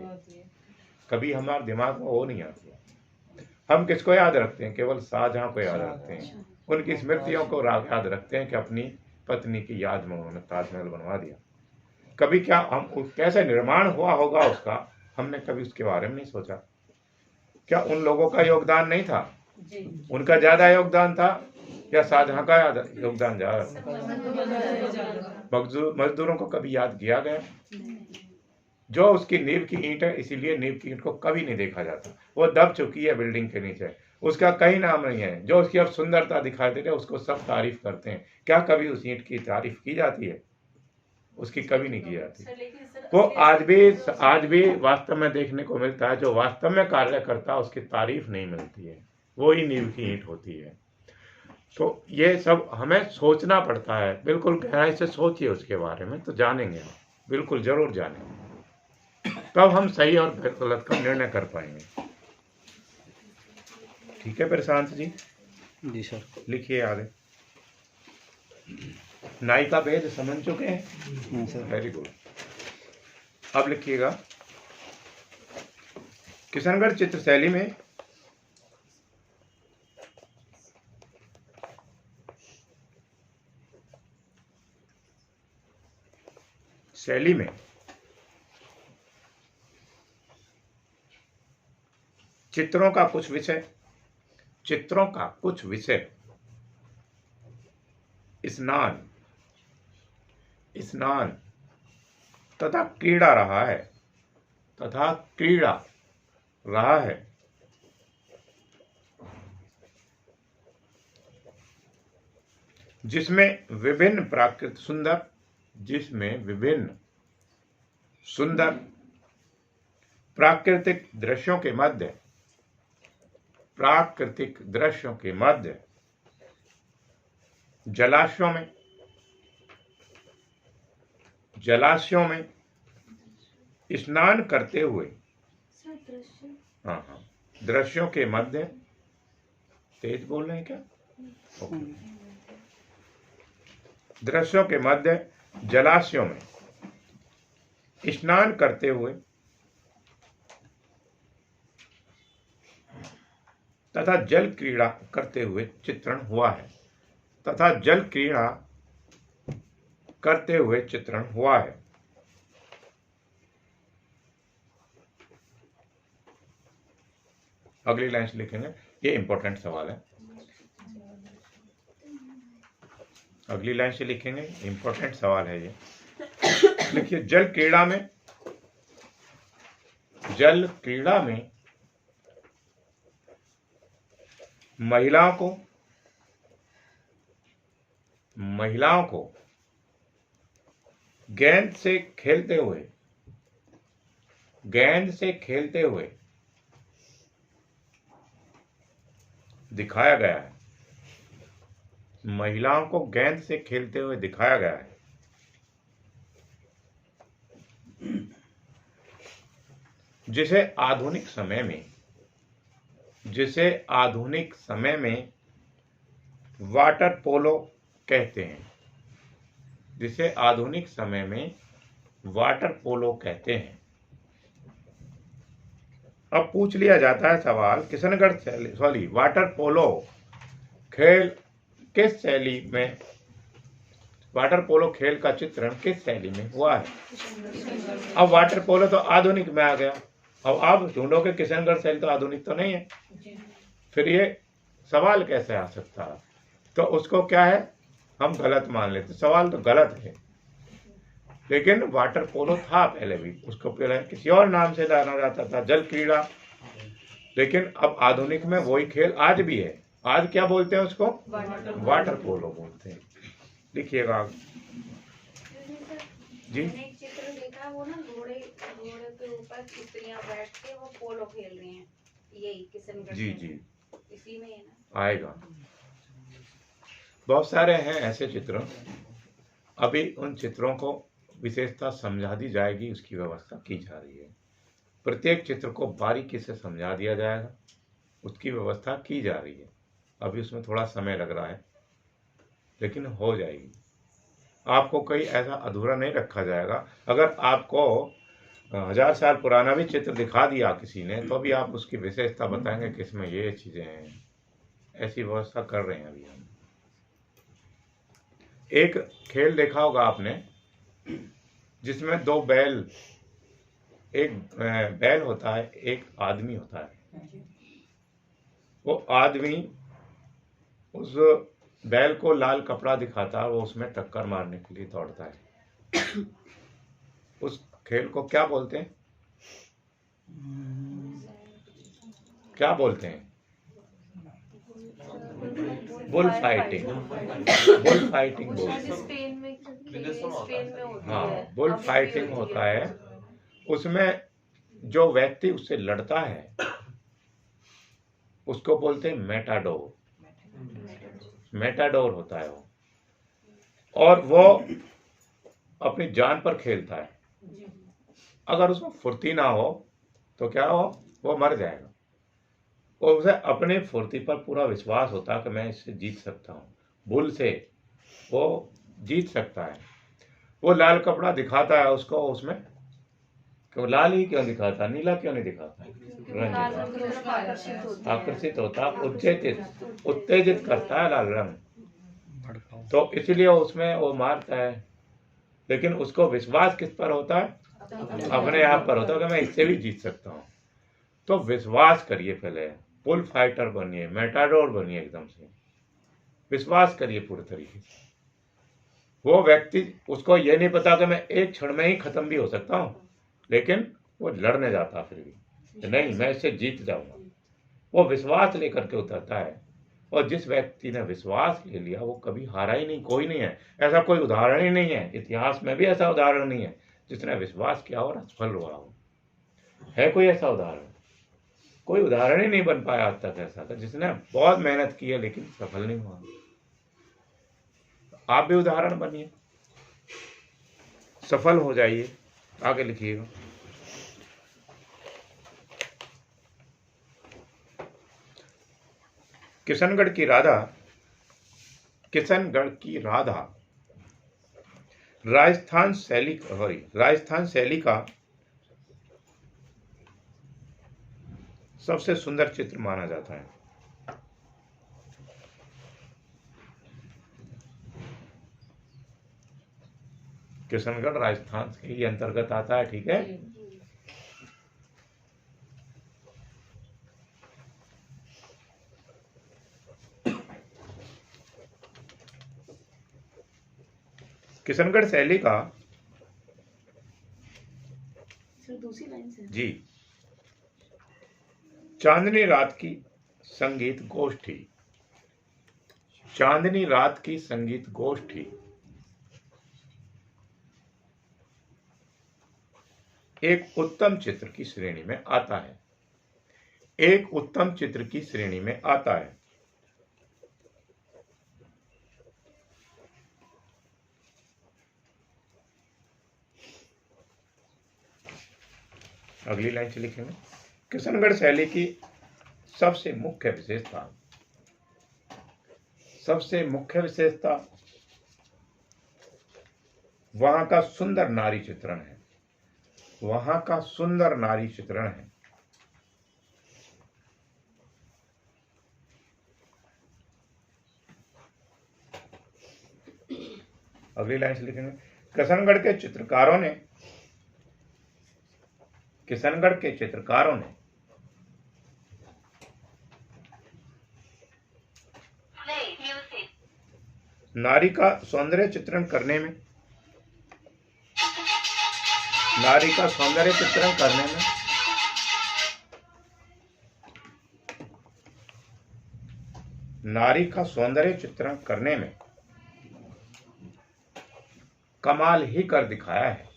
कभी हमारे दिमाग में वो नहीं आती। हम किसको याद रखते हैं? केवल शाहजहां को याद रखते हैं, उनकी स्मृतियों को याद रखते हैं कि अपनी पत्नी की याद में उन्होंने ताजमहल बनवा दिया। कभी क्या हम कैसे निर्माण हुआ होगा उसका, हमने कभी उसके बारे में नहीं सोचा। क्या उन लोगों का योगदान नहीं था? उनका ज्यादा योगदान था या शाहजहां का योगदान ज्यादा था? मजदूरों को कभी याद किया गया? जो उसकी नींव की ईंट है, इसीलिए नींव की ईंट को कभी नहीं देखा जाता, वो दब चुकी है बिल्डिंग के नीचे, उसका कहीं नाम नहीं है। जो उसकी अब सुंदरता दिखाई दे रही है उसको सब तारीफ करते हैं, क्या कभी उस ईंट की तारीफ की जाती है? उसकी कभी नहीं की जाती। वो आज भी वास्तव में देखने को मिलता है, जो वास्तव में कार्य करता है उसकी तारीफ नहीं मिलती है, वो ही नींव की ईंट होती है। तो ये सब हमें सोचना पड़ता है, बिल्कुल गहराई से सोचिए उसके बारे में, तो जानेंगे हम, बिल्कुल जरूर जानेंगे, तब हम सही और गलत का निर्णय कर पाएंगे। ठीक है प्रशांत जी? जी सर। लिखिए आगे। नाई का भेद समझ चुके हैं? हाँ सर। Very good. अब लिखिएगा, किशनगढ़ चित्र शैली में चित्रों का कुछ विषय स्नान तथा क्रीड़ा रहा है जिसमें विभिन्न सुंदर प्राकृतिक दृश्यों के मध्य जलाशयों में स्नान करते हुए, दृश्यों के मध्य, तेज बोल रहे हैं क्या? दृश्यों के मध्य जलाशयों में स्नान करते हुए तथा जल क्रीड़ा करते हुए चित्रण हुआ है। अगली लाइन से लिखेंगे, ये इंपॉर्टेंट सवाल है। अगली लाइन से लिखेंगे, इंपॉर्टेंट सवाल है ये। लिखिए, जल क्रीड़ा में महिलाओं को गेंद से खेलते हुए दिखाया गया है। महिलाओं को गेंद से खेलते हुए दिखाया गया है। जिसे आधुनिक समय में वाटर पोलो कहते हैं। अब पूछ लिया जाता है सवाल, किशनगढ़ शैली वाटर पोलो खेल किस शैली में, वाटर पोलो खेल का चित्रण किस शैली में हुआ है? अब वाटर पोलो तो आधुनिक में आ गया, अब आप ढूंढोगे किशनगढ़ शैली तो आधुनिक तो नहीं है, फिर ये सवाल कैसे आ सकता है? तो उसको क्या है, हम गलत मान लेते, सवाल तो गलत है। लेकिन वाटर पोलो था पहले भी, उसको पहले किसी और नाम से जाना जाता था, जल क्रीड़ा। लेकिन अब आधुनिक में वही खेल आज भी है। आज क्या बोलते हैं उसको? वाटर पोलो बोलते हैं। लिखिएगा जी। मैंने एक चित्र देखा, वो ना घोड़े के ऊपर स्त्रियां बैठ के वो पोलो खेल रही हैं, यही किशनगढ़ जी इसी में है ना? आएगा। बहुत सारे हैं ऐसे चित्र, अभी उन चित्रों को विशेषता समझा दी जाएगी, उसकी व्यवस्था की जा रही है। प्रत्येक चित्र को बारीकी से समझा दिया जाएगा, उसकी व्यवस्था की जा रही है। अभी उसमें थोड़ा समय लग रहा है, लेकिन हो जाएगी। आपको कहीं ऐसा अधूरा नहीं रखा जाएगा। अगर आपको 1000 साल पुराना भी चित्र दिखा दिया किसी ने, तो भी आप उसकी विशेषता बताएंगे कि इसमें ये चीजें हैं। ऐसी व्यवस्था कर रहे हैं अभी हम। एक खेल देखा होगा आपने जिसमें 2 बैल, एक बैल होता है, एक आदमी होता है। वो आदमी उस बैल को लाल कपड़ा दिखाता है, वो उसमें टक्कर मारने के लिए दौड़ता है। उस खेल को क्या बोलते हैं? क्या बोलते हैं? Bull fighting. बुल फाइटिंग बोलते हैं। स्पेन में होती हाँ, है। बुल अभी फाइटिंग भी होती होता है। उसमें जो व्यक्ति उससे लड़ता है उसको बोलते हैं मेटाडोर। मेटाडोर होता है वो, और वो अपनी जान पर खेलता है। अगर उसमें फुर्ती ना हो तो क्या हो, वो मर जाएगा। और उसे अपने फुर्ती पर पूरा विश्वास होता है कि मैं इससे जीत सकता हूँ। बुल से वो जीत सकता है। वो लाल कपड़ा दिखाता है उसको, उसमें क्यों लाल ही क्यों दिखाता, नीला क्यों नहीं दिखाता? लाल रंग की तरफ आकर्षित होते हैं। आकर्षित होता, उत्तेजित करता है लाल रंग, तो इसलिए उसमें वो मारता है। लेकिन उसको विश्वास किस पर होता है? अपने आप पर होता है कि मैं इससे भी जीत सकता हूँ। तो विश्वास करिए, पहले बुल फाइटर बनिए, मेटाडोर बनिए, एकदम से विश्वास करिए पूरे तरीके से। वो व्यक्ति, उसको ये नहीं पता कि मैं एक क्षण में ही खत्म भी हो सकता हूँ, लेकिन वो लड़ने जाता फिर भी, नहीं मैं इससे जीत जाऊंगा। वो विश्वास लेकर के उतरता है। और जिस व्यक्ति ने विश्वास ले लिया वो कभी हारा ही नहीं। कोई नहीं है ऐसा, कोई उदाहरण ही नहीं है, इतिहास में भी ऐसा उदाहरण नहीं है जिसने विश्वास किया और असफल हुआ हो। है कोई ऐसा उदाहरण? कोई उदाहरण ही नहीं बन पाया आज तक ऐसा था जिसने बहुत मेहनत की है लेकिन सफल नहीं हुआ। आप भी उदाहरण बनिए, सफल हो जाइए। आगे लिखिएगा। किशनगढ़ की राधा, किशनगढ़ की राधा राजस्थान शैली का सबसे सुंदर चित्र माना जाता है। किशनगढ़ राजस्थान के ही अंतर्गत आता है, ठीक है। किशनगढ़ शैली का दूसरी लाइन से जी, चांदनी रात की संगीत गोष्ठी, चांदनी रात की संगीत गोष्ठी एक उत्तम चित्र की श्रेणी में आता है। एक उत्तम चित्र की श्रेणी में आता है। अगली लाइन से लिखेंगे। किशनगढ़ शैली की सबसे मुख्य विशेषता, सबसे मुख्य विशेषता वहां का सुंदर नारी चित्रण है। वहां का सुंदर नारी चित्रण है। अगली लाइन से लिखेंगे। किशनगढ़ के चित्रकारों ने नारी का सौंदर्य चित्रण करने में नारी का सौंदर्य चित्रण करने में कमाल ही कर दिखाया है।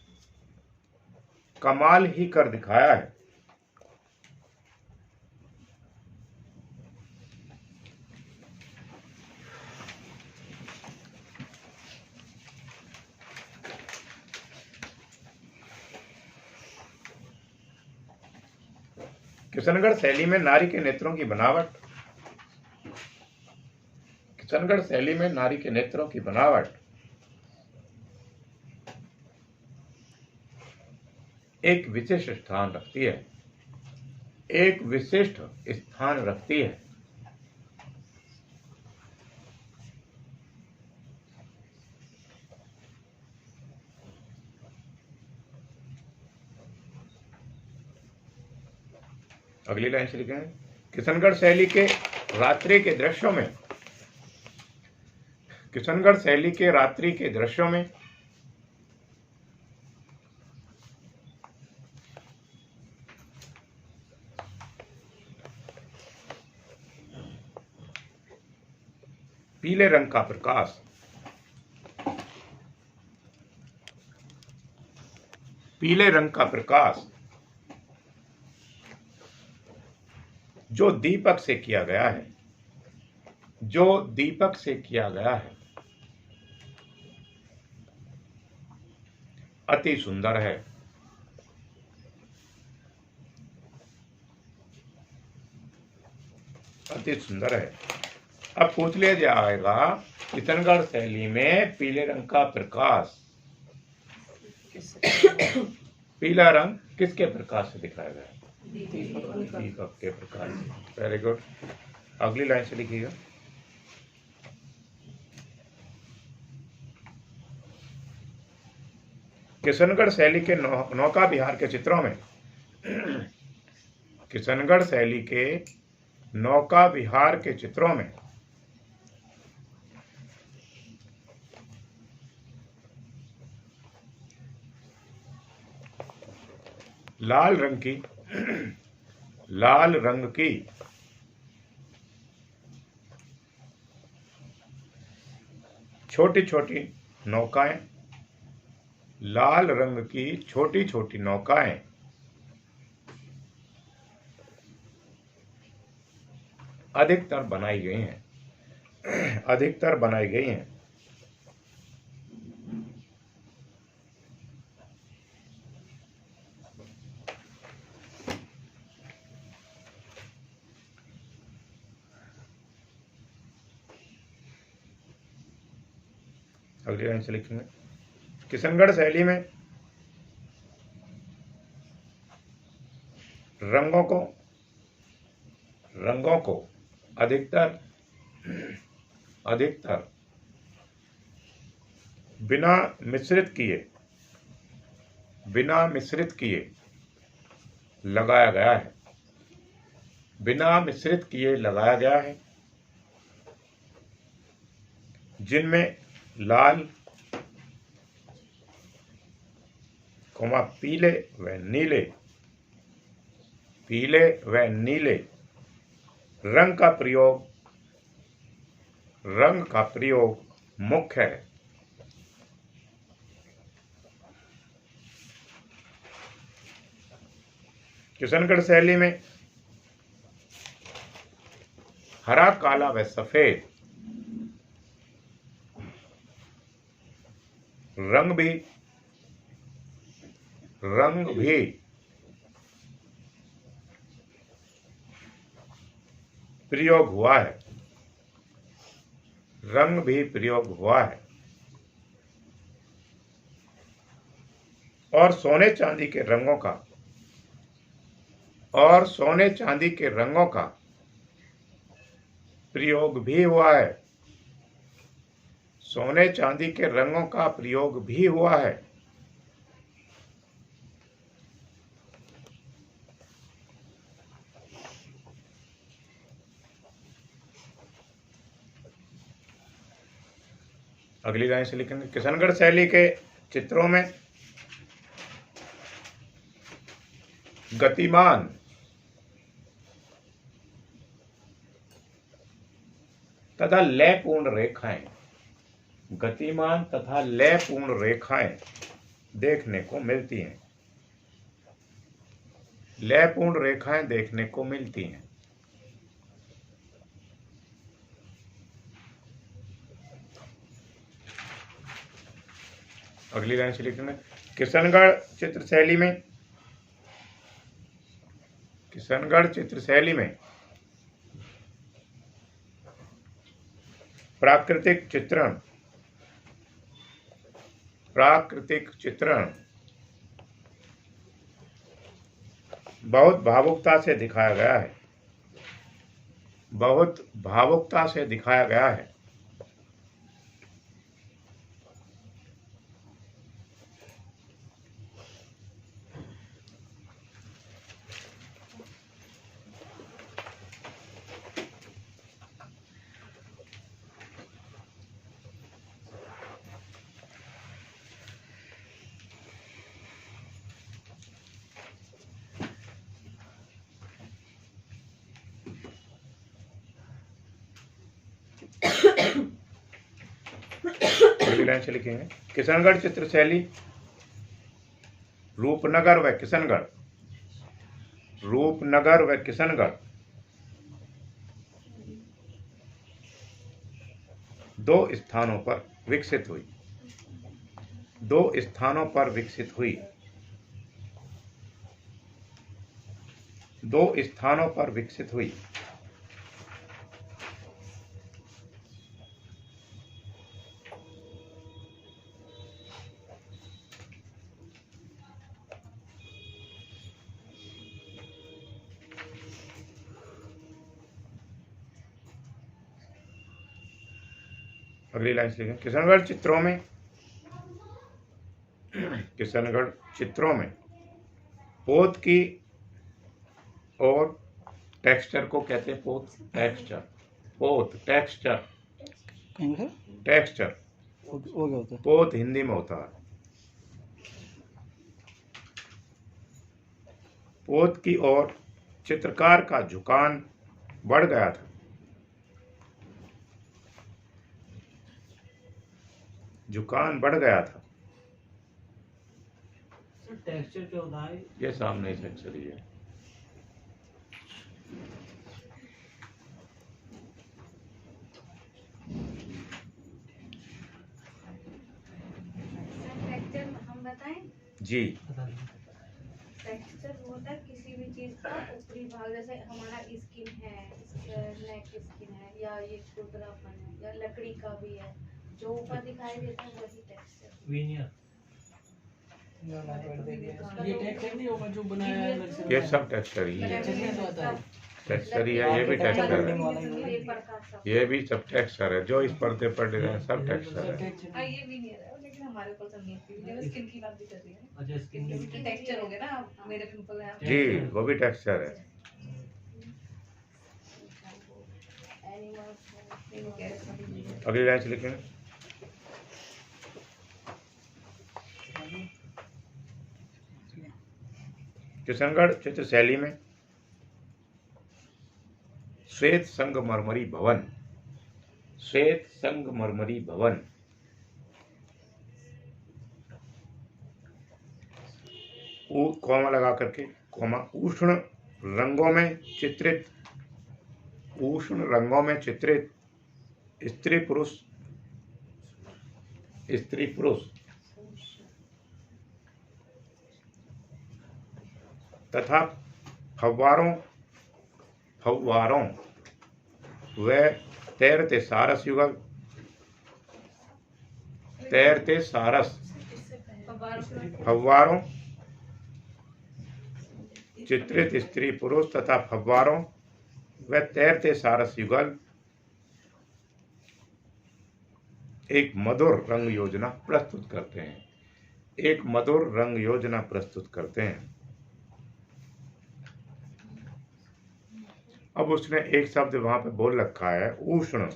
कमाल ही कर दिखाया है। किशनगढ़ शैली में नारी के नेत्रों की बनावट, किशनगढ़ शैली में नारी के नेत्रों की बनावट एक विशिष्ट स्थान रखती है, एक विशिष्ट स्थान रखती है। अगली लाइन से लिखें, किशनगढ़ शैली के रात्रि के दृश्यों में, किशनगढ़ शैली के रात्रि के दृश्यों में पीले रंग का प्रकाश, पीले रंग का प्रकाश जो दीपक से किया गया है, जो दीपक से किया गया है, अति सुंदर है। अति सुंदर है। अब पूछ लिया जाएगा, किशनगढ़ शैली में पीले रंग का प्रकाश, पीला रंग किसके प्रकाश से दिखाया गया है? दीपक के प्रकाश से। Very good. अगली लाइन से लिखिएगा, किशनगढ़ शैली के नौका विहार के चित्रों में, किशनगढ़ शैली के नौका विहार के चित्रों में लाल रंग की छोटी छोटी नौकाएं, लाल रंग की छोटी छोटी नौकाएं अधिकतर बनाई गई हैं, अधिकतर बनाई गई हैं। अगली लाइन से लिखेंगे, किशनगढ़ शैली में रंगों को अधिकतर बिना मिश्रित किए लगाया गया है, बिना मिश्रित किए लगाया गया है, जिनमें लाल, पीले व नीले रंग का प्रयोग मुख्य है। किशनगढ़ शैली में हरा, काला व सफेद रंग भी प्रयोग हुआ है, रंग भी प्रयोग हुआ है। और सोने चांदी के रंगों का प्रयोग भी हुआ है, सोने चांदी के रंगों का प्रयोग भी हुआ है। अगली लाइन से लिखेंगे, किशनगढ़ शैली के चित्रों में गतिमान तथा लयपूर्ण रेखाएं देखने को मिलती हैं, लयपूर्ण रेखाएं देखने को मिलती हैं। अगली लाइन से लिखेंगे, किशनगढ़ चित्र शैली में किशनगढ़ चित्रशैली में प्राकृतिक चित्रण बहुत भावुकता से दिखाया गया है। बहुत भावुकता से दिखाया गया है। अगली लाइन से लिखेंगे, किशनगढ़ चित्रशैली रूपनगर व किशनगढ़ दो स्थानों पर विकसित हुई। अगली लाइन से लिखें, किशनगढ़ चित्रों में पोत की और टेक्सचर को कहते हैं टेक्सचर। वो क्या होता है? पोत हिंदी में होता है। पोत की ओर चित्रकार का झुकान बढ़ गया था। टेक्सचर क्या होता है? ये सामने ही टेक्सचर ही है। टेक्सचर हम बताएं? जी, टेक्सचर होता है किसी भी चीज का ऊपरी भाग, जैसे हमारा स्किन है, नेक स्किन है, या ये खुरदरापन है, या लकड़ी का भी है, जो ऊपर दिखाई देता है वही टेक्सचर। विनियर। ये टेक्सचर नहीं होगा जो बनाया है अलग से। ये सब टेक्सचर ही है। टेक्सचर ही है, ये भी टेक्सचर है। ये भी सब टेक्सचर है। जो इस पर्दे पर डिजाइन सब टेक्सचर है। ये भी नहीं है, लेकिन हमारे ऊपर सब नहीं है। स्किन की बात भी कर रही है। अच्छा, स्किन टेक्सचर हो गया ना, मेरे पिंपल है। जी, वो भी टेक्सचर है। अगली लाइन से लिखेंगे, किशनगढ़ चित्रशैली में श्वेत संगमरमरी भवन कॉमा लगा करके उष्ण रंगों में चित्रित स्त्री पुरुष तथा फव्वारों व तैरते सारस फव्वारों चित्रित स्त्री पुरुष तथा फव्वारों व तैरते सारस युगल एक मधुर रंग योजना प्रस्तुत करते हैं। अब उसने एक शब्द वहां पे बोल रखा है, उष्ण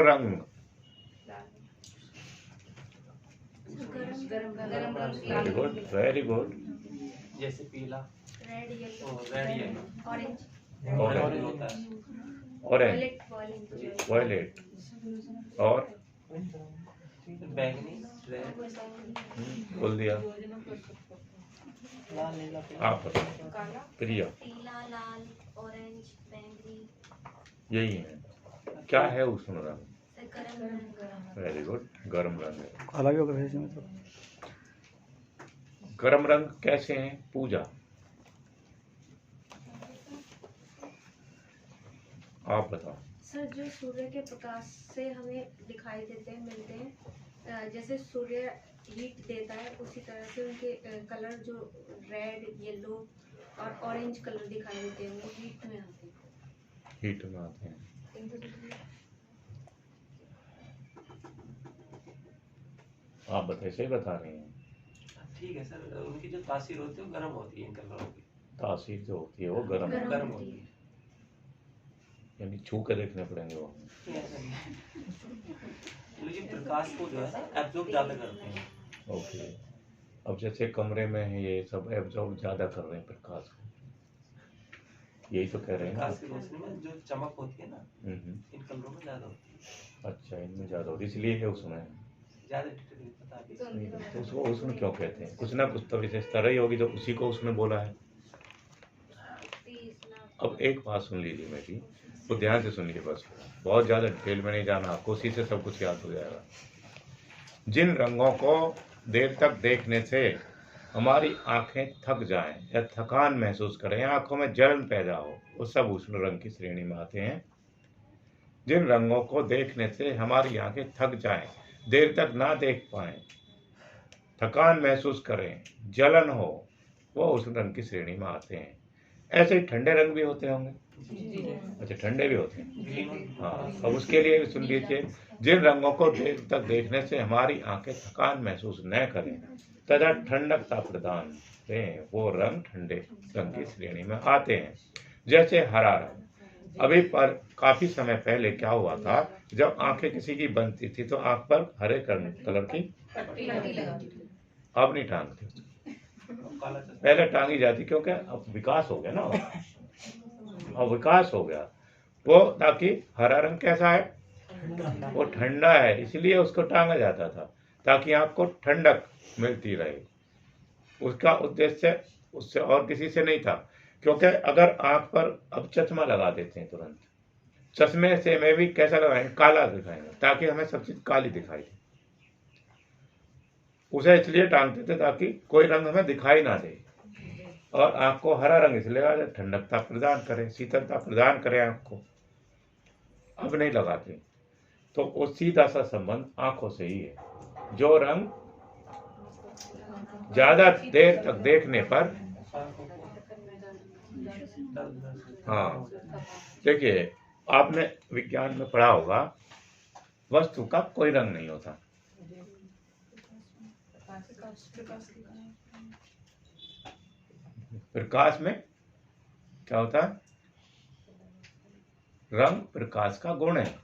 रंग। Very good. जैसे पीला, रेड, रेड येलो, ऑरेंज होता है। ऑरेंज, वायलेट और बैंगनी, रेड, बोल दिया। लाल नीला आप प्रिया, पीला, लाल, ऑरेंज, बैंगनी। यही है। क्या है उष्ण रंग? गरम रंग। वेरी गुड, गर्म रंग है। अलग होगा वैसे में तो। गर्म रंग कैसे हैं? पूजा, आप बताओ। सर जो सूर्य के प्रकाश से हमें दिखाई देते हैं मिलते हैं, जैसे सूर्य हीट देता है उसी तरह से उनके कलर जो रेड येलो और ऑरेंज कलर दिखाई देते हैं वो हीट में आते हैं। हीट में आते हैं। आप बताइए, सही बता रहे हैं। ठीक है सर, उनकी जो तासीर होती है वो गर्म होती है इन कलरों की। तासीर जो होती है वो गर्म गर्म होती है। यानी छू के देखने पड़ेंगे वो। नहीं, ऐसा नहीं है। लेकिन प्रकाश को जो है ना एब्जॉर्ब ज्यादा करते हैं। ओके। अब जैसे कमरे में है ये सब एब्जॉर्ब ज्यादा कर रहे हैं प्रकाश को, यही तो कह रहे हैं ना। प्रकाश की रोशनी में जो चमक होती है ना इन कलरों में ज्यादा होती है। अच्छा, इनमें ज्यादा होती है, इसलिए है उसमें। ज्यादा डिटेल बता दीजिए। तो उसको उसमें क्यों कहते हैं? कुछ ना कुछ तो विशेषता ही होगी, तो उसी को उसने बोला है। अब एक बात सुन लीजिए मेरी, तो ध्यान से सुनिए बस, बहुत ज़्यादा डिटेल में नहीं जाना आपको, उसी से सब कुछ याद हो जाएगा। जिन रंगों को देर तक देखने से हमारी आंखें थक जाएं या थकान महसूस करें या आंखों में जलन पैदा हो, वो सब उष्ण रंग की श्रेणी में आते हैं। जिन रंगों को देखने से हमारी आंखें थक जाएं, देर तक ना देख पाएं, थकान महसूस करें, जलन हो, वो उष्ण रंग की श्रेणी में आते हैं। ऐसे ही ठंडे रंग भी होते होंगे। अच्छा, ठंडे भी होते हैं। हाँ, अब उसके लिए भी सुन लीजिए। जिन रंगों को देर तक देखने से हमारी आंखें थकान महसूस न करें तथा ठंडकता प्रदान करें, वो रंग ठंडे रंग की श्रेणी में आते हैं। जैसे हरा रंग। अभी पर काफी समय पहले क्या हुआ था, जब आंखें किसी की बनती थी तो आंख पर हरे कलर की अब नहीं टांगते उसको। पहले टांगी जाती, क्योंकि अब विकास हो गया ना, अब विकास हो गया वो, ताकि हरा रंग कैसा है, वो ठंडा है, इसलिए उसको टांगा जाता था ताकि आंख को ठंडक मिलती रहे। उसका उद्देश्य उससे और किसी से नहीं था, क्योंकि अगर आंख पर अब चश्मा लगा देते हैं तुरंत, चश्मे से में भी कैसा लगाएंगे, काला दिखाएंगे, ताकि हमें सब चीज काली दिखाई दे। उसे इसलिए टांगते थे ताकि कोई रंग हमें दिखाई ना दे, और आंख को हरा रंग इसलिए लगाते, ठंडकता प्रदान करे, शीतलता प्रदान करे आंख को। अब नहीं लगाते, तो वो सीधा सा संबंध आंखों से ही है। जो रंग ज्यादा देर तक देखने पर, हाँ देखिए, आपने विज्ञान में पढ़ा होगा, वस्तु का कोई रंग नहीं होता। प्रकाश में क्या होता है, रंग प्रकाश का गुण है,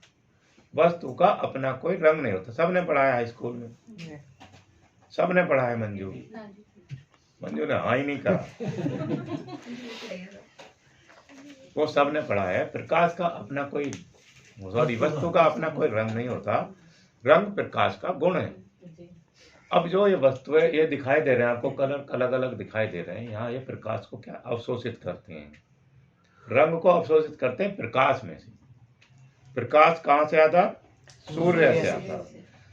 वस्तु का अपना कोई रंग नहीं होता। सबने पढ़ा है हाई स्कूल में, सबने पढ़ा है। मंजू ने हाँ ही नहीं कहा, वो सबने पढ़ा है। प्रकाश का अपना कोई, सॉरी, वस्तु का अपना कोई रंग नहीं होता, रंग प्रकाश का गुण है। अब जो ये वस्तु है, ये दिखाई दे रहे हैं आपको, कलर अलग अलग दिखाई दे रहे हैं, यहाँ ये प्रकाश को क्या अवशोषित करते हैं, रंग को अवशोषित करते हैं प्रकाश में से। प्रकाश कहाँ से आता, सूर्य से आता,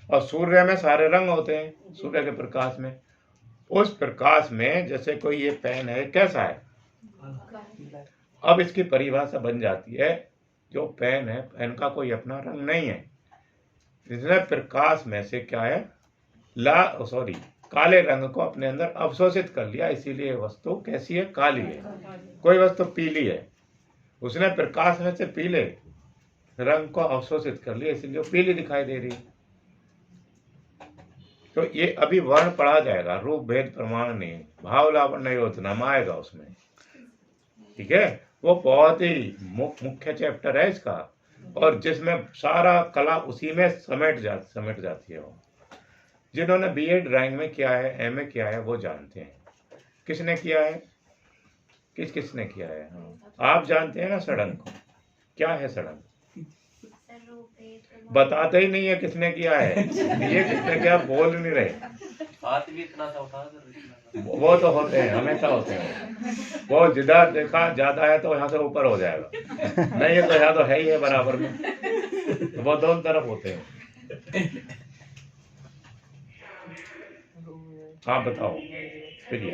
और सूर्य में सारे रंग होते हैं, सूर्य के प्रकाश में। उस प्रकाश में जैसे कोई ये पेन है, कैसा है, अब इसकी परिभाषा बन जाती है, जो पेन है, पेन का कोई अपना रंग नहीं है, इसने प्रकाश में से क्या है, काले रंग को अपने अंदर अवशोषित कर लिया, इसीलिए वस्तु कैसी है, काली है। कोई वस्तु पीली है, उसने प्रकाश में से पीले रंग को अवशोषित कर लिया, इसलिए पीली दिखाई दे रही है। तो ये अभी वर्ण पढ़ा जाएगा, रूप भेद प्रमाण नहीं, भाव लावण्य योजना आएगा उसमें, ठीक है। वो बहुत ही मुख्य चैप्टर है इसका, और जिसमें सारा कला उसी में समेट जाती है। वो जिन्होंने बीए ड्राइंग में किया है, एमए किया है, वो जानते हैं। किसने किया है, किसने किया है, आप जानते हैं ना सड़क को, क्या है सड़क, बताते ही नहीं है किसने किया है, ये किसने किया बोल नहीं रहे। हाथ भी इतना सा उठा, वो तो होते हैं, हमेशा होते हैं। वो जिधर देखा ज्यादा है तो यहाँ से ऊपर हो जाएगा, नहीं है तो यहाँ तो है ही है बराबर में, तो वो दोनों तरफ होते हैं। हाँ बताओ, प्रिय।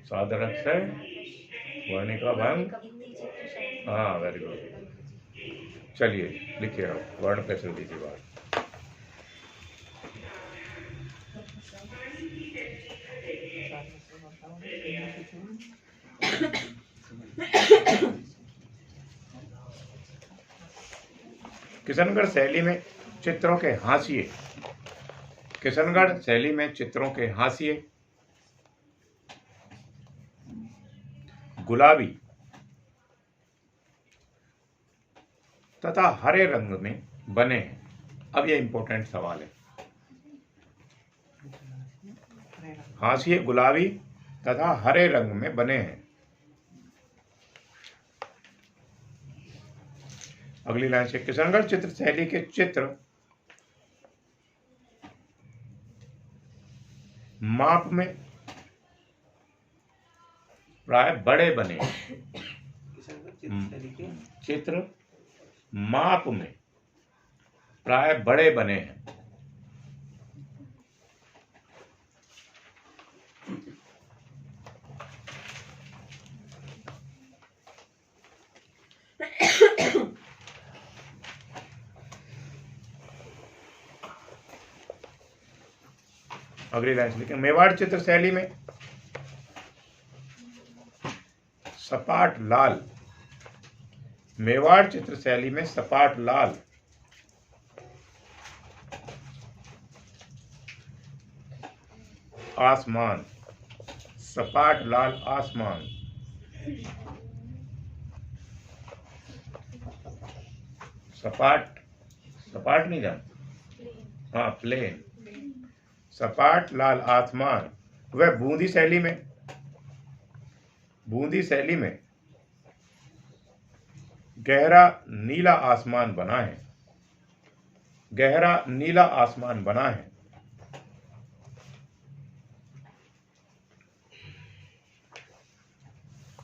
साधारण से वर्णिका भंग हाँ, वेरी गुड। चलिए लिखिए आप, वर्ण पे चल दीजिए बात। किशनगढ़ शैली में चित्रों के हाशिए। किशनगढ़ शैली में चित्रों के हाशिए गुलाबी तथा हरे रंग में बने हैं। अब ये इंपॉर्टेंट सवाल है। हाशिए गुलाबी तथा हरे रंग में बने हैं। अगली लाइन से, किशनगढ़ चित्र शैली के चित्र माप में प्राय बड़े बने हैं। चित्र माप में प्राय बड़े बने हैं। अगली लाइन से लिखें, मेवाड़ चित्र शैली में सपाट लाल। मेवाड़ चित्र शैली में सपाट लाल आसमान, सपाट लाल आसमान, सपाट सपाट नहीं जानते, हाँ प्लेन, सपाट लाल आसमान। वह बूंदी शैली में गहरा नीला आसमान बना है। गहरा नीला आसमान बना है।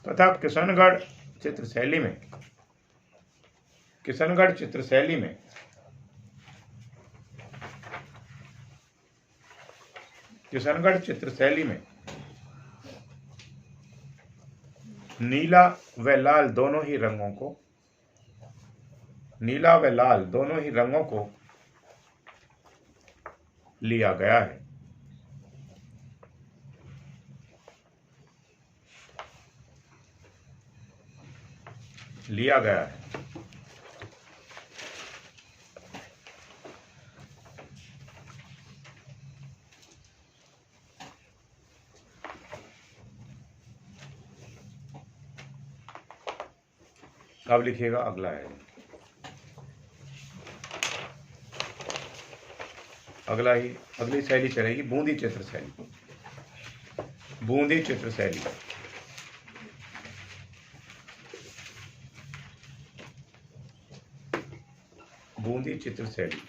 तथा किशनगढ़ चित्र शैली में नीला व लाल दोनों ही रंगों को लिया गया है। अब लिखिएगा अगला है। अगली शैली चलेगी बूंदी चित्र शैली। बूंदी चित्र शैली, बूंदी चित्र शैली